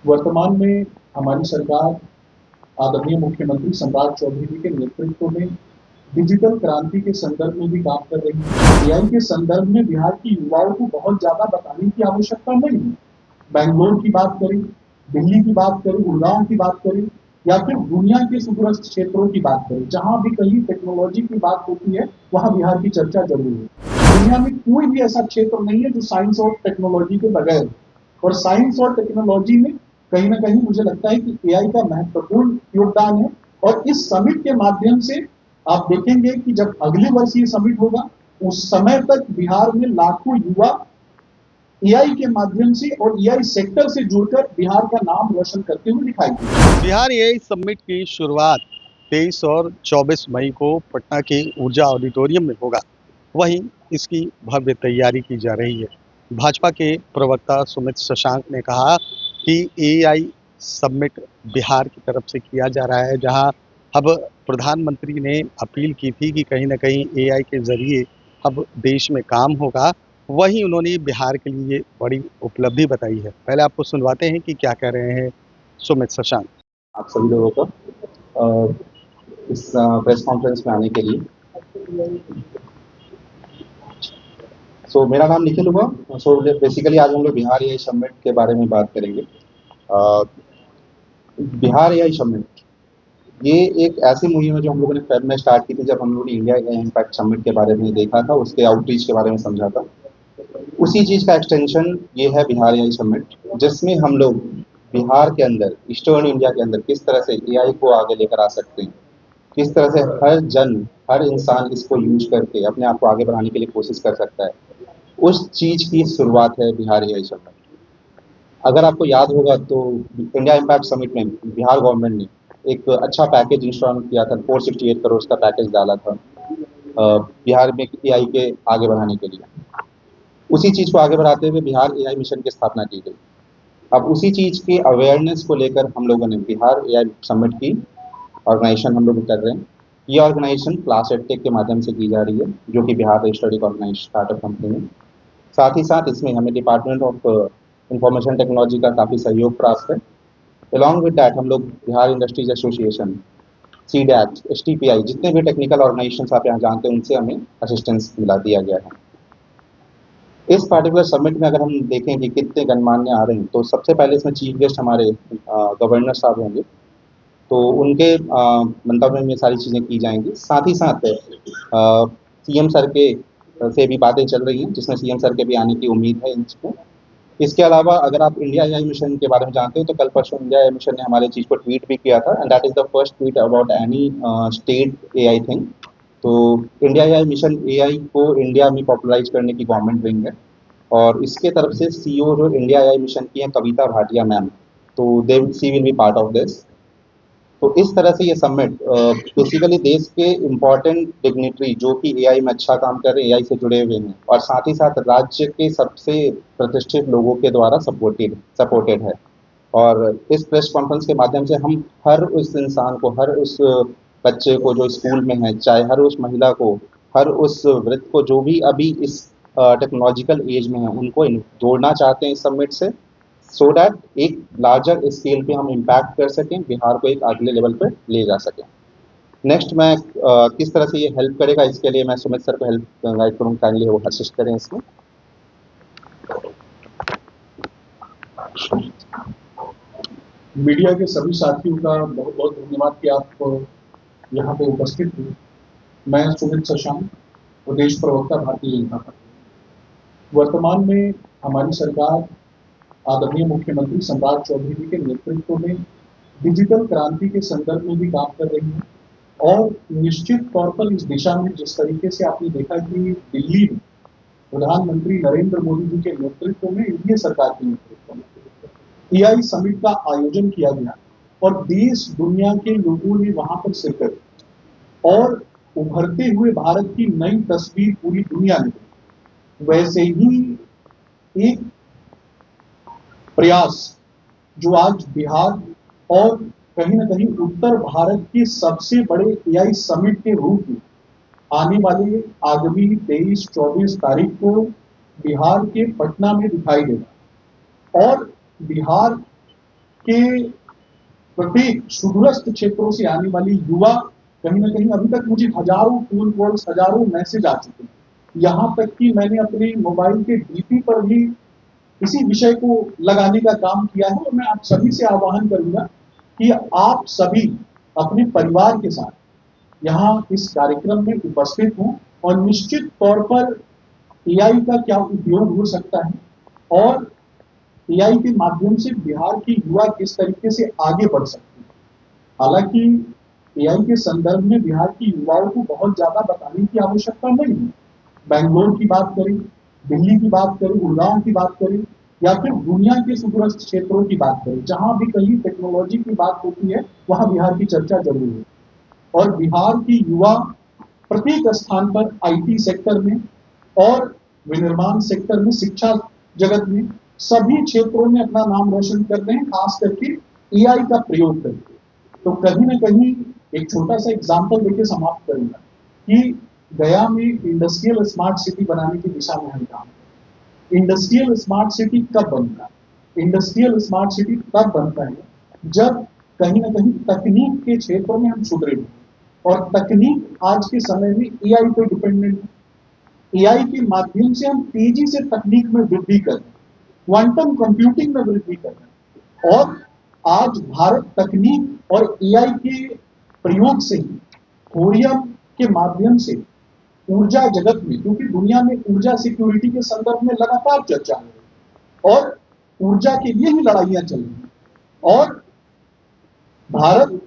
वर्तमान में हमारी सरकार आदरणीय मुख्यमंत्री सम्राट चौधरी जी के नेतृत्व में डिजिटल क्रांति के संदर्भ में भी काम कर रही है। एआई के संदर्भ में बिहार की युवाओं को बहुत ज्यादा बताने की आवश्यकता नहीं है। बैंगलोर की बात करें, दिल्ली की बात करें, गुड़गांव की बात करें या फिर दुनिया के सुदूरस्थ क्षेत्रों की बात करें, जहां भी कहीं टेक्नोलॉजी की बात होती है वहां बिहार की चर्चा जरूर है। दुनिया में कोई भी ऐसा क्षेत्र नहीं है जो साइंस और टेक्नोलॉजी के बगैर, और साइंस और टेक्नोलॉजी में कहीं ना कहीं मुझे लगता है कि एआई का महत्वपूर्ण योगदान है। और इस समिट के माध्यम से आप देखेंगे कि जब अगले वर्ष ये समिट होगा, उस समय तक बिहार में लाखों युवा एआई के माध्यम से और एआई सेक्टर से जुड़कर बिहार का नाम रोशन करते हुए दिखाई देंगे। बिहार एआई समिट की शुरुआत 23 और 24 मई को पटना के ऊर्जा ऑडिटोरियम में होगा। वहीं इसकी भव्य तैयारी की जा रही है। भाजपा के प्रवक्ता सुमित शशांक ने कहा कि एआई समिट बिहार की तरफ से किया जा रहा है, जहां अब प्रधानमंत्री ने अपील की थी कि कहीं ना कहीं एआई के जरिए अब देश में काम होगा। वहीं उन्होंने बिहार के लिए बड़ी उपलब्धि बताई है। पहले आपको सुनवाते हैं कि क्या कह रहे हैं सुमित शशांक। आप सभी लोगों को इस प्रेस कॉन्फ्रेंस में आने के लिए। मेरा नाम निखिल हुआ। बेसिकली आज हम लोग बिहार एआई समिट के बारे में बात करेंगे। बिहार एआई समिट ये एक ऐसी मुहिम है जो हम लोगों ने फेब में स्टार्ट की थी, जब हम लोगों ने इंडिया एआई इम्पैक्ट समिट के बारे में देखा था, उसके आउटरीच के बारे में समझा था। उसी चीज़ का एक्सटेंशन ये है बिहार एआई समिट, जिसमें हम लोग बिहार के अंदर, ईस्टर्न इंडिया के अंदर किस तरह से एआई को आगे लेकर आ सकते हैं, किस तरह से हर इंसान इसको यूज करके अपने आप को आगे बढ़ाने के लिए कोशिश कर सकता है, उस चीज़ की शुरुआत है बिहार एआई समिट। अगर आपको याद होगा तो इंडिया इम्पैक्ट समिट में बिहार गवर्नमेंट ने एक अच्छा पैकेज इंस्टॉल किया था, 468 करोड़ का पैकेज डाला था बिहार में एआई के आगे बढ़ाने के लिए। उसी चीज़ को आगे बढ़ाते हुए बिहार एआई मिशन की स्थापना की गई। अब उसी चीज़ की अवेयरनेस को लेकर हम लोगों ने बिहार एआई समिट की ऑर्गेनाइजेशन हम लोग कर रहे हैं। ये ऑर्गेनाइजेशन क्लास एडटेक के माध्यम से की जा रही है, जो कि Bihar registered organise startup company है। साथ ही साथ इसमें हमें डिपार्टमेंट ऑफ इंफॉर्मेशन टेक्नोलॉजी का काफ़ी सहयोग प्राप्त है। अलॉन्ग विद डैट हम लोग बिहार इंडस्ट्रीज एसोसिएशन, सीडैट, एसटीपीआई, जितने भी टेक्निकल ऑर्गेनाइजेशन आप यहाँ जानते हैं, उनसे हमें असिस्टेंस दिया गया है। इस पार्टिकुलर समिट में अगर हम देखें कि कितने गणमान्य आ रहे हैं, तो सबसे पहले इसमें चीफ गेस्ट हमारे गवर्नर साहब होंगे, तो उनके मंतव्य में ये सारी चीज़ें की जाएंगी। साथ ही साथ सीएम सर के से भी बातें चल रही हैं, जिसमें सीएम सर के भी आने की उम्मीद है इसमें। इसके अलावा अगर आप इंडिया एआई मिशन के बारे में जानते हो, तो कल परसों इंडिया एआई मिशन ने हमारे चीज़ को ट्वीट भी किया था, and that is the first tweet about any state AI thing. तो इंडिया एआई मिशन एआई को इंडिया में पॉपुलराइज करने की गवर्नमेंट विंग है, और इसके तरफ से सीईओ जो इंडिया एआई मिशन की हैं, कविता भाटिया मैम, तो they she will be part of this. तो इस तरह से ये समिट बेसिकली देश के इम्पोर्टेंट डिग्निटरी जो कि एआई में अच्छा काम कर रहे हैं, एआई से जुड़े हुए हैं, और साथ ही साथ राज्य के सबसे प्रतिष्ठित लोगों के द्वारा सपोर्टेड है। और इस प्रेस कॉन्फ्रेंस के माध्यम से हम हर उस इंसान को, हर उस बच्चे को जो स्कूल में है, चाहे हर उस महिला को, हर उस वृद्ध को जो भी अभी इस टेक्नोलॉजिकल एज में है, उनको जोड़ना चाहते हैं इस समिट से, सो दैट एक लार्जर स्केल पे हम इम्पैक्ट कर सकें, बिहार को एक अगले लेवल पे ले जा सकें। नेक्स्ट मैं किस तरह से ये हेल्प करेगा, इसके लिए मैं सुमित सर को हेल्प गाइड करूँ, काइंडली वो असिस्ट करें इसमें। मीडिया के सभी साथियों का बहुत बहुत धन्यवाद कि आप यहाँ पे उपस्थित हुए। मैं सुमित शशांक, प्रदेश प्रवक्ता भारतीय जनता पार्टी। वर्तमान में हमारी सरकार आदरणीय मुख्यमंत्री सम्राट चौधरी जी के नेतृत्व में डिजिटल क्रांति के संदर्भ में भी काम कर रही है। और निश्चित तौर पर इस दिशा में जिस तरीके से आपने देखा कि दिल्ली में प्रधानमंत्री नरेंद्र मोदी जी के नेतृत्व में, एनडीए सरकार के नेतृत्व में एआई समिट का आयोजन किया गया और देश दुनिया के लोगों ने वहां पर शिरकत, और उभरते हुए भारत की नई तस्वीर पूरी दुनिया ने, वैसे ही एक प्रयास जो आज बिहार और कहीं ना कहीं उत्तर भारत के सबसे बड़े एआई समिट के रूप में आने वाले आगामी 23-24 तारीख को बिहार के पटना में दिखाई देगा। और बिहार कि प्रत्येक सुदूरस्थ क्षेत्रों से आने वाली युवा कहीं ना कहीं अभी तक मुझे हजारों फोन कॉल्स, हजारों मैसेज आ चुके हैं। यहाँ तक कि मैंने अपने मोबाइल के डीपी पर भी इसी विषय को लगाने का काम किया है और मैं आप सभी से आह्वान करूंगा कि आप सभी अपने परिवार के साथ यहाँ इस कार्यक्रम में उपस्थित हों और निश्चित तौर पर एआई का क्या उपयोग हो सकता है और एआई के माध्यम से बिहार की युवा किस तरीके से आगे बढ़ सकती है। हालांकि एआई के संदर्भ में बिहार की युवाओं को बहुत ज्यादा बताने की आवश्यकता नहीं है। बैंगलोर की बात करें, दिल्ली की बात करें, गुड़गांव की बात करें या फिर दुनिया के सुदूरस्थ क्षेत्रों की बात करें, जहां भी कहीं टेक्नोलॉजी की बात होती है वहां बिहार की चर्चा जरूर है। और बिहार की युवा प्रत्येक स्थान पर आईटी सेक्टर में और विनिर्माण सेक्टर में, शिक्षा जगत में, सभी क्षेत्रों में अपना नाम रोशन कर रहे हैं, खास करके एआई का प्रयोग करके। तो कहीं ना कहीं एक छोटा सा एग्जाम्पल देके समाप्त करूंगा कि गया में इंडस्ट्रियल स्मार्ट सिटी बनाने की दिशा में हम काम करें। इंडस्ट्रियल स्मार्ट सिटी कब बनता है? इंडस्ट्रियल स्मार्ट सिटी तब बनता है जब कहीं ना कहीं तकनीक के क्षेत्र में हम सुधरे हैं और तकनीक आज के समय में एआई पे डिपेंडेंट है। एआई के माध्यम से हम तेजी से तकनीक में वृद्धि कर रहे हैं, क्वांटम कंप्यूटिंग में वृद्धि कर रहे हैं और आज भारत तकनीक और एआई के प्रयोग से ही थोरियम के माध्यम से ऊर्जा जगत में, क्योंकि दुनिया में ऊर्जा सिक्योरिटी के संदर्भ में लगातार चर्चा हो रही है और ऊर्जा के लिए ही लड़ाइयां चल रही हैं और भारत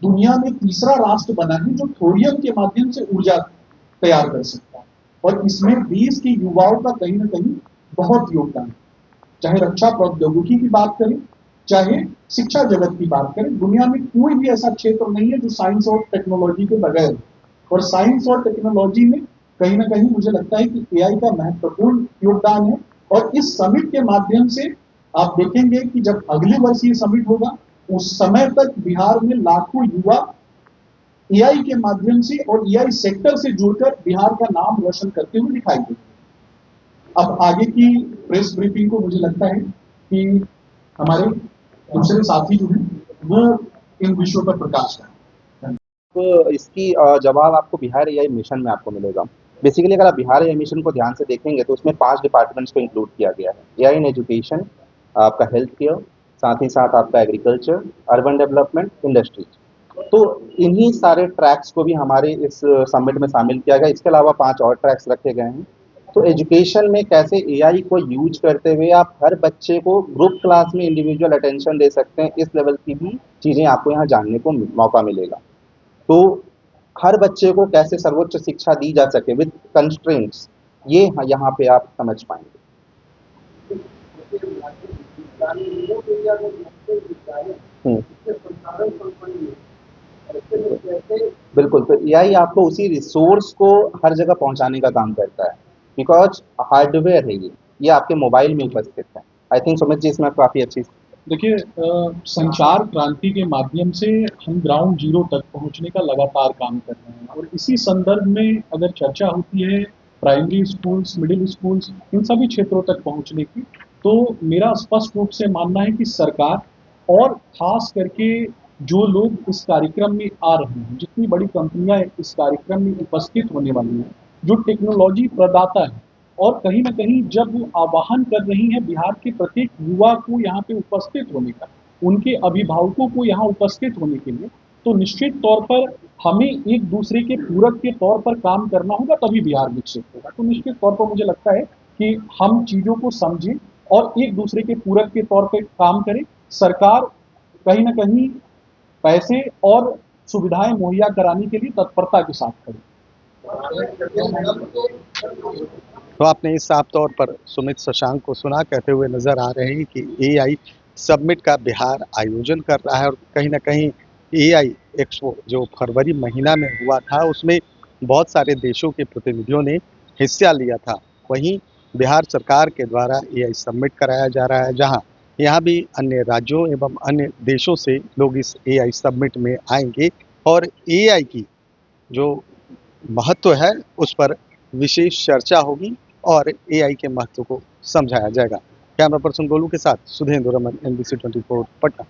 दुनिया में तीसरा राष्ट्र बना है जो थोरियम के माध्यम से ऊर्जा तैयार कर सकता है और इसमें देश के युवाओं का कहीं ना कहीं बहुत योगदान है। चाहे रक्षा प्रौद्योगिकी की बात करें, चाहे शिक्षा जगत की बात करें, दुनिया में कोई भी ऐसा क्षेत्र नहीं है जो साइंस और टेक्नोलॉजी के बगैर। और साइंस और टेक्नोलॉजी में कहीं ना कहीं मुझे लगता है कि एआई का महत्वपूर्ण योगदान है और इस समिट के माध्यम से आप देखेंगे कि जब अगले वर्ष ये समिट होगा उस समय तक बिहार में लाखों युवा एआई के माध्यम से और एआई सेक्टर से जुड़कर बिहार का नाम रोशन करते हुए दिखाई देंगे। अब आगे की प्रेस ब्रीफिंग को मुझे लगता है कि हमारे दूसरे साथी जो हैं वो इन विषयों पर प्रकाश डालें। तो इसकी जवाब आपको बिहार एआई मिशन में आपको मिलेगा। बेसिकली अगर आप बिहार एआई मिशन को ध्यान से देखेंगे तो उसमें 5 डिपार्टमेंट्स को इंक्लूड किया गया है। एआई इन एजुकेशन, आपका हेल्थ केयर, साथ ही साथ आपका एग्रीकल्चर, अर्बन डेवलपमेंट, इंडस्ट्रीज। तो इन्हीं सारे ट्रैक्स को भी हमारे इस समिट में शामिल किया गया। इसके अलावा 5 और ट्रैक्स रखे गए हैं। तो एजुकेशन में कैसे एआई को यूज करते हुए आप हर बच्चे को ग्रुप क्लास में इंडिविजुअल अटेंशन दे सकते हैं, इस लेवल की भी चीज़ें आपको यहाँ जानने को मौका मिलेगा। तो हर बच्चे को कैसे सर्वोच्च शिक्षा दी जा सके विद कंस्ट्रेंट्स, ये यहाँ पे आप समझ पाएंगे। बिल्कुल, तो एआई आपको उसी रिसोर्स को हर जगह पहुंचाने का काम करता है, बिकॉज हार्डवेयर है ये आपके मोबाइल में उपस्थित है। आई थिंक सुमित जी इसमें काफ़ी अच्छी। देखिए, संचार क्रांति के माध्यम से हम ग्राउंड जीरो तक पहुंचने का लगातार काम कर रहे हैं और इसी संदर्भ में अगर चर्चा होती है प्राइमरी स्कूल्स, मिडिल स्कूल्स, इन सभी क्षेत्रों तक पहुंचने की, तो मेरा स्पष्ट रूप से मानना है कि सरकार और खास करके जो लोग इस कार्यक्रम में आ रहे हैं, जितनी बड़ी कंपनियां इस कार्यक्रम में उपस्थित होने वाली हैं, जो टेक्नोलॉजी प्रदाता है और कहीं ना कहीं जब वो आह्वान कर रही हैं बिहार के प्रत्येक युवा को यहाँ पे उपस्थित होने का, उनके अभिभावकों को यहाँ उपस्थित होने के लिए, तो निश्चित तौर पर हमें एक दूसरे के पूरक के तौर पर काम करना होगा, तभी बिहार विकसित होगा। तो निश्चित तौर पर मुझे लगता है कि हम चीजों को समझें और एक दूसरे के पूरक के तौर पर काम करें। सरकार कहीं ना कहीं पैसे और सुविधाएं मुहैया कराने के लिए तत्परता के साथ खड़ी। तो आपने इस साफ तौर पर सुमित शशांक को सुना कहते हुए नजर आ रहे हैं कि एआई समिट का बिहार आयोजन कर रहा है और कहीं ना कहीं एआई एक्सपो जो फरवरी महीना में हुआ था उसमें बहुत सारे देशों के प्रतिनिधियों ने हिस्सा लिया था। वहीं बिहार सरकार के द्वारा एआई समिट कराया जा रहा है, जहां यहाँ भी अन्य राज्यों एवं अन्य देशों से लोग इस एआई समिट में आएंगे और एआई की जो महत्व है उस पर विशेष चर्चा होगी और एआई के महत्व को समझाया जाएगा। कैमरा पर्सन गोलू के साथ सुधेंद्र रमन, NBC 24 पटना।